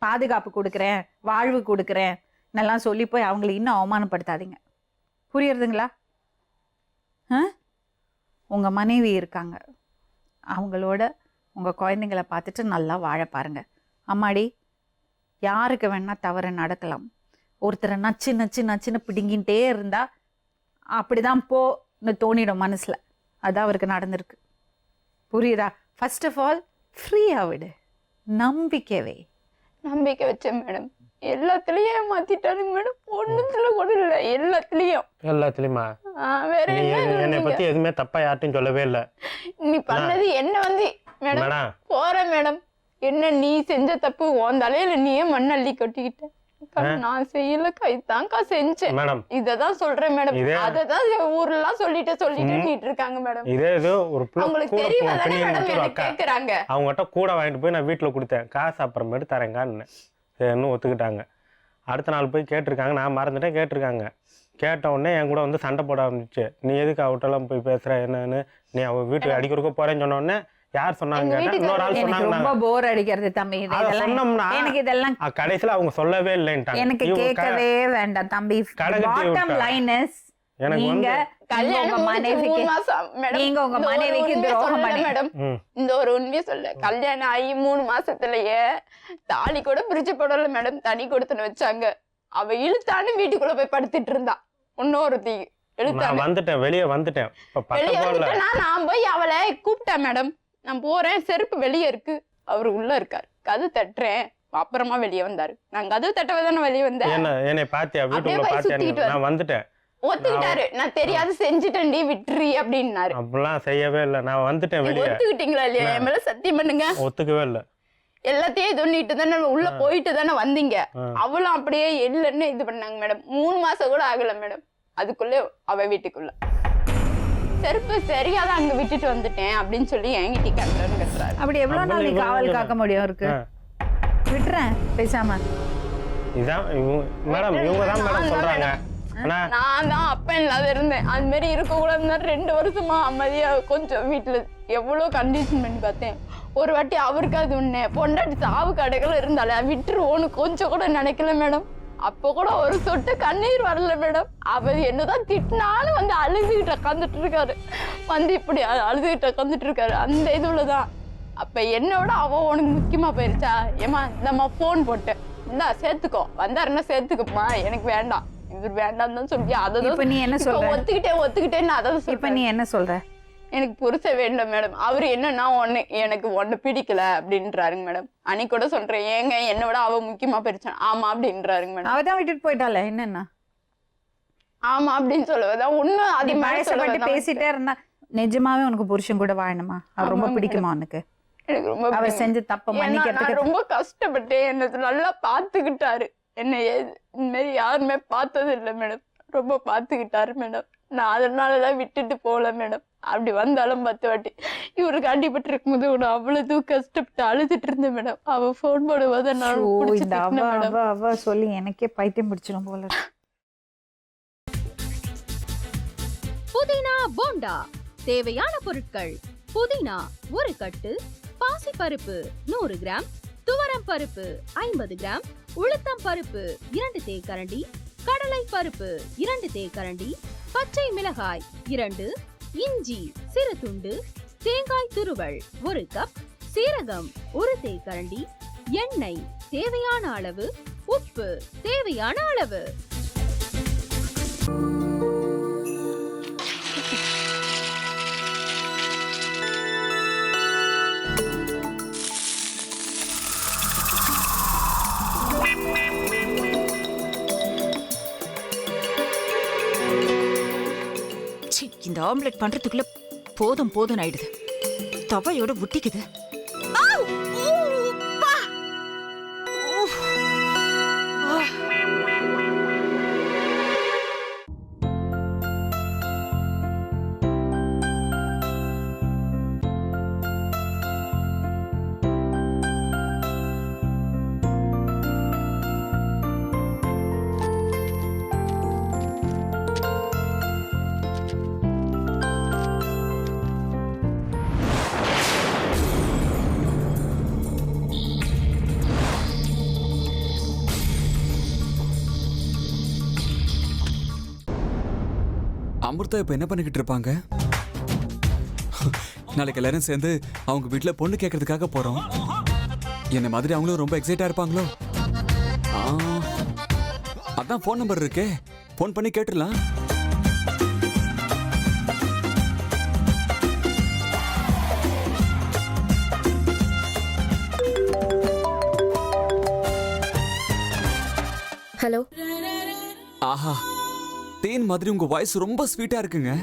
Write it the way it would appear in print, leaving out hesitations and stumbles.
பாதுகாப்பு கொடுக்குறேன், வாழ்வு கொடுக்குறேன் நல்லா சொல்லி போய் அவங்களை இன்னும் அவமானப்படுத்தாதீங்க. புரியுறதுங்களா? உங்கள் மனைவி இருக்காங்க, அவங்களோட உங்கள் குழந்தைங்கள பார்த்துட்டு நல்லா வாழ பாருங்க. அம்மாடி, யாருக்கு வேணா தவறு நடக்கலாம். ஒருத்தரை நச்சு நச்சு நச்சுன்னு பிடிங்கிட்டே இருந்தா அப்படிதான் போன்னு தோணிடும் மனசுல. அதான் அவருக்கு நடந்திருக்கு. புரியுதா? ஃபர்ஸ்ட் ஆஃப் ஆல் ஃப்ரீயா விடு, நம்பிக்கை வச்சேன் மேடம். எல்லாத்துலயும் ஏமாத்திட்டானுங்க மேடம். ஒண்ணுத்துல கூட இல்ல, எல்லாத்துலயுமா? வேற என்னை பத்தி எதுவுமே தப்பா யார்ட்டும் சொல்லவே இல்ல. நீ பண்ணது என்ன வந்து மேடம் போறேன் மேடம். என்ன நீ செஞ்ச தப்பு உன் தலையில நீயே மண்ணள்ளி கொட்டிக்கிட்ட. நான் செய்யலக்கா, இதுதான்க்கா செஞ்சேன். மேடம் இததான் சொல்றேன் மேடம். அததான் ஊர்லாம் சொல்லிட்டு இருக்காங்க மேடம். இதே ஏதோ ஒரு உங்களுக்கு தெரியாதானே மேடம் என்ன கேக்குறாங்க. அவங்ககிட்ட கூட வாங்கிட்டு போய் நான் வீட்டுல கொடுத்தேன். காசு அப்புறமேட்டு தரேங்கான்னு சரின்னு ஒத்துக்கிட்டாங்க. அடுத்த நாள் போய் கேட்டிருக்காங்க. நான் மறந்துட்டேன். கேட்டிருக்காங்க. கேட்ட உடனே என் கூட வந்து சண்டை போட ஆரம்பிச்சு. நீ எதுக்கு அவட்டெல்லாம் போய் பேசுற என்னன்னு, நீ அவ வீட்டுக்கு அடிக்கிறக்க போறேன்னு சொன்ன உடனே யார் சொன்னாங்க? இன்னொரு ஆள் சொன்னாங்க. ரொம்ப போர் அடிக்கிறது தம்பி. எனக்கு இதெல்லாம் கடைசியில அவங்க சொல்லவே இல்லைன்ட்டாங்க. எனக்கு கேட்கவே வேண்டாம் தம்பி. பாட்டம் லைன் இஸ், நீங்க உங்க மனைவிக்கு துரோகம் பண்ணி மேடம். இந்த ஒரு உண்மையை சொல்ல, கல்யாணம் ஆகி 3 மாசத்துலயே தாலி கூட பிரிச்சு போடல மேடம். தனி கொடுத்துன்னு வச்சாங்க. அவ இழுத்தானு வீட்டுக்குள்ள போய் படுத்துட்டு இருந்தா. இன்னொருத்தி வந்துட்டேன், வெளியே வந்துட்டேன். நான் போய் அவளை கூப்பிட்டேன் மேடம். நான் போறேன், செருப்பு வெளியே இருக்கு, அவரு உள்ள இருக்காரு. கதவு தட்டுறேன், அப்புறமா வெளியே வந்தாரு. நான் கதவு தட்டவே தானே வெளியே வந்தேன். என்னை பாத்தியா? வீட்டுக்குள்ள பாத்தியா? நான் வந்துட்டேன். ஒத்துக்கிட்டாரு. நான் தெரியாது செஞ்சுட்டேன், விட்டுறி அப்படின்னாரு. அப்படிலாம் செய்யவே இல்லை. நான் வந்துட்டேன் வெளியே. ஒத்துக்கிட்டீங்களா இல்லையா? என் மேல சத்தியம் பண்ணுங்க. ஒத்துக்கவே இல்லை. எல்லாத்தையும் தொண்ணிட்டு தானே உள்ள போயிட்டு தானே வந்தீங்க. அவளும் அப்படியே இல்லைன்னு இது பண்ணாங்க மேடம். 3 மாசம் கூட ஆகல மேடம். அதுக்குள்ளே அவ வீட்டுக்குள்ள செருப்பு சரியாதான் அங்க விட்டுட்டு வந்துட்டேன் அப்படின்னு சொல்லி என்கிட்ட கட்டுறாரு. அப்படி எவ்வளவு நாள் நீ காவல் காக்க முடியும்? இருக்கு விட்டுறேன் பேசாம. இதான் மேடம், இவங்க தான் மேடம் சொல்றாங்க. நான் தான் அப்ப இல்லாத இருந்தேன். அது மாதிரி இருக்க கூடாதுன்னா 2 வருஷமா அமைதியா கொஞ்சம் வீட்டுல எவ்வளவு கண்டிஷன் பண்ணி பார்த்தேன். ஒரு வாட்டி அவருக்கு அது ஒண்ணு பொண்டாட்டி சாவு கடைகள் இருந்தாலே விட்டுருவோன்னு கொஞ்சம் கூட நினைக்கல மேடம். அப்போ கூட ஒரு சொட்டு கண்ணீர் வரல மேடம். அவர் என்னதான் திட்டினாலும் வந்து அழுதுகிட்ட உட்காந்துட்டு இருக்காரு. வந்து இப்படி அழுதுகிட்ட உட்காந்துட்டு இருக்காரு. அந்த இதுலதான் அப்ப என்னோட அவ உனக்கு முக்கியமா போயிருச்சா? ஏமா நம்ம போன் போட்டேன், இந்தா சேர்த்துக்கோ, வந்தாருன்னா சேர்த்துக்கோமா, எனக்கு வேண்டாம், இவர் வேண்டாம் தான் சொல்லி அதான். நீ என்ன சொல்ற? ஒத்துக்கிட்டேன்னு அதான். இப்ப நீ என்ன சொல்ற? எனக்கு புருஷ வேண்டும் மேடம். அவரு என்னன்னா எனக்கு ஒண்ணு பிடிக்கல அப்படின்றாருங்க மேடம். அன்னைக்கு கூட சொல்றேன், ஏங்க என்னோட அவ முக்கியமா போயிருச்சான். ஆமா அப்படின்றாருங்க மேடம். அவதான் விட்டுட்டு போயிட்டால என்னன்னா ஆமா அப்படின்னு சொல்லுவதான் உண்மை. அதிகப்பட்டு பேசிட்டே இருந்தா நிஜமாவே உனக்கு புருஷன் கூட வாழணுமா? அவர் ரொம்ப பிடிக்குமா உனக்கு? எனக்கு ரொம்ப அவர் செஞ்ச தப்ப மன்னிக்கிறதுக்கு ரொம்ப கஷ்டப்பட்டேன். என்ன நல்லா பாத்துக்கிட்டாரு. என்ன இந்த மாதிரி யாருமே பார்த்தது இல்லை மேடம். ரொம்ப பாத்துக்கிட்டாரு மேடம். நான் அதனாலதான் விட்டுட்டு போல மேடம். அப்படி வந்தாலும் 10 வாட்டி இவருக்கு அடிபட்டு இருக்கும்போது கூட அவ்வளவு கஷ்டப்பட்டு அழுதுட்டு இருந்தேன் மேடம். அவ போன் போடுவது சொல்லி எனக்கே பைத்தியம் பிடிச்சிடும் போல. புதினா போண்டா தேவையான பொருட்கள்: புதினா 1 கட்டு, பாசிப்பருப்பு 100 கிராம், துவரம் பருப்பு 50 கிராம், உளுத்தம் பருப்பு 2 தேக்கரண்டி, கடலை பருப்பு 2 தேக்கரண்டி, பச்சை மிளகாய் 2, இஞ்சி சிறு துண்டு, தேங்காய் துருவல் 1 கப், சீரகம் 1 தேக்கரண்டி, எண்ணெய் தேவையான அளவு, உப்பு தேவையான அளவு. இந்த ஆம்லெட் பண்றதுக்குள்ள போதும் போதும் ஆயிடுது. தவையோட ஒட்டிக்குது. அமிர்தா இப்ப என்ன பண்ணிக்கிட்டு இருப்பாங்க? நாளைக்கு எல்லாரும் சேர்ந்து அவங்க வீட்டுல பொண்ணு கேட்கறதுக்காக போறோம். என்ன மாதிரி அவங்களும் ரொம்ப எக்ஸைட்டா இருப்பாங்களோ? அதான் ஃபோன் நம்பர் இருக்கே, ஃபோன் பண்ணி கேட்டுடலாம். ஹலோ. ஆஹா, தேன் மாதிரி உங்க வாய்ஸ் ரொம்ப ஸ்வீட்டா இருக்குங்க.